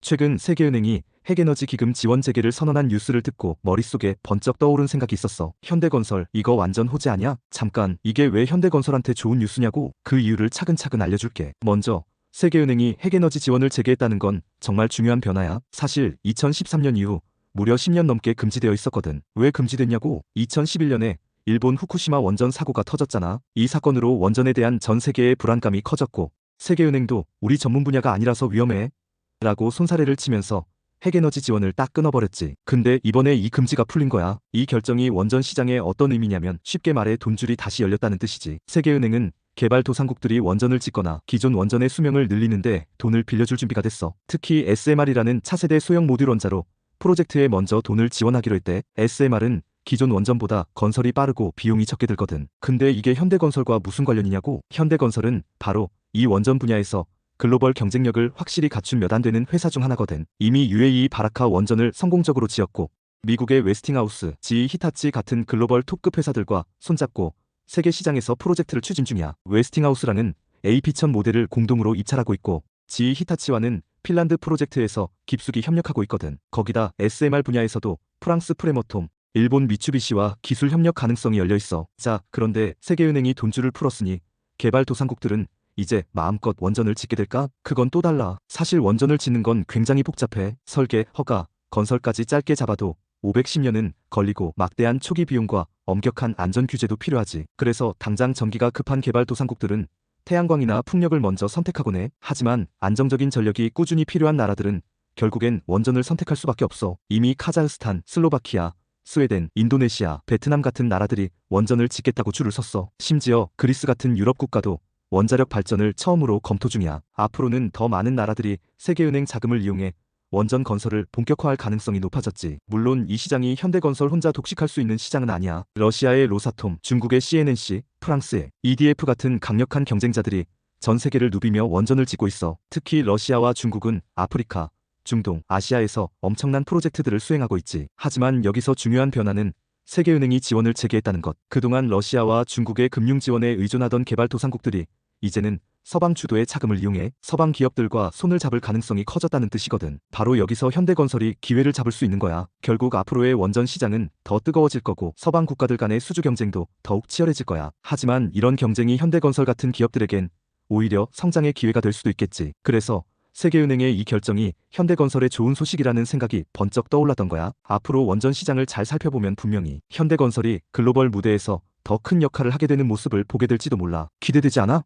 최근 세계은행이 핵에너지 기금 지원 재개를 선언한 뉴스를 듣고 머릿속에 번쩍 떠오른 생각이 있었어. 현대건설, 이거 완전 호재 아냐? 잠깐, 이게 왜 현대건설한테 좋은 뉴스냐고? 그 이유를 차근차근 알려줄게. 먼저, 세계은행이 핵에너지 지원을 재개했다는 건 정말 중요한 변화야. 사실 2013년 이후 무려 10년 넘게 금지되어 있었거든. 왜 금지됐냐고? 2011년에 일본 후쿠시마 원전 사고가 터졌잖아. 이 사건으로 원전에 대한 전 세계의 불안감이 커졌고, 세계은행도 우리 전문 분야가 아니라서 위험해 라고 손사래를 치면서 핵에너지 지원을 딱 끊어버렸지. 근데 이번에 이 금지가 풀린 거야. 이 결정이 원전 시장에 어떤 의미냐면 쉽게 말해 돈줄이 다시 열렸다는 뜻이지. 세계은행은 개발도상국들이 원전을 짓거나 기존 원전의 수명을 늘리는데 돈을 빌려줄 준비가 됐어. 특히 SMR이라는 차세대 소형 모듈 원자로 프로젝트에 먼저 돈을 지원하기로 했대. SMR은 기존 원전보다 건설이 빠르고 비용이 적게 들거든. 근데 이게 현대건설과 무슨 관련이냐고? 현대건설은 바로 이 원전 분야에서 글로벌 경쟁력을 확실히 갖춘 몇 안 되는 회사 중 하나거든. 이미 UAE 바라카 원전을 성공적으로 지었고, 미국의 웨스팅하우스, GE 히타치 같은 글로벌 톱급 회사들과 손잡고 세계 시장에서 프로젝트를 추진 중이야. 웨스팅하우스라는 AP1000 모델을 공동으로 입찰하고 있고, GE 히타치와는 핀란드 프로젝트에서 깊숙이 협력하고 있거든. 거기다 SMR 분야에서도 프랑스 프레모톰, 일본 미추비시와 기술 협력 가능성이 열려 있어. 자, 그런데 세계은행이 돈줄을 풀었으니 개발도상국들은 이제 마음껏 원전을 짓게 될까? 그건 또 달라. 사실 원전을 짓는 건 굉장히 복잡해. 설계, 허가, 건설까지 짧게 잡아도 510년은 걸리고 막대한 초기 비용과 엄격한 안전 규제도 필요하지. 그래서 당장 전기가 급한 개발도상국들은 태양광이나 풍력을 먼저 선택하곤 해. 하지만 안정적인 전력이 꾸준히 필요한 나라들은 결국엔 원전을 선택할 수밖에 없어. 이미 카자흐스탄, 슬로바키아, 스웨덴, 인도네시아, 베트남 같은 나라들이 원전을 짓겠다고 줄을 섰어. 심지어 그리스 같은 유럽 국가도 원자력 발전을 처음으로 검토 중이야. 앞으로는 더 많은 나라들이 세계은행 자금을 이용해 원전 건설을 본격화할 가능성이 높아졌지. 물론 이 시장이 현대건설 혼자 독식할 수 있는 시장은 아니야. 러시아의 로사톰, 중국의 CNNC, 프랑스의 EDF 같은 강력한 경쟁자들이 전 세계를 누비며 원전을 짓고 있어. 특히 러시아와 중국은 아프리카, 중동, 아시아에서 엄청난 프로젝트들을 수행하고 있지. 하지만 여기서 중요한 변화는 세계은행이 지원을 재개했다는 것. 그동안 러시아와 중국의 금융 지원에 의존하던 개발도상국들이 이제는 서방 주도의 자금을 이용해 서방 기업들과 손을 잡을 가능성이 커졌다는 뜻이거든. 바로 여기서 현대건설이 기회를 잡을 수 있는 거야. 결국 앞으로의 원전 시장은 더 뜨거워질 거고 서방 국가들 간의 수주 경쟁도 더욱 치열해질 거야. 하지만 이런 경쟁이 현대건설 같은 기업들에겐 오히려 성장의 기회가 될 수도 있겠지. 그래서 세계은행의 이 결정이 현대건설의 좋은 소식이라는 생각이 번쩍 떠올랐던 거야. 앞으로 원전 시장을 잘 살펴보면 분명히 현대건설이 글로벌 무대에서 더 큰 역할을 하게 되는 모습을 보게 될지도 몰라. 기대되지 않아?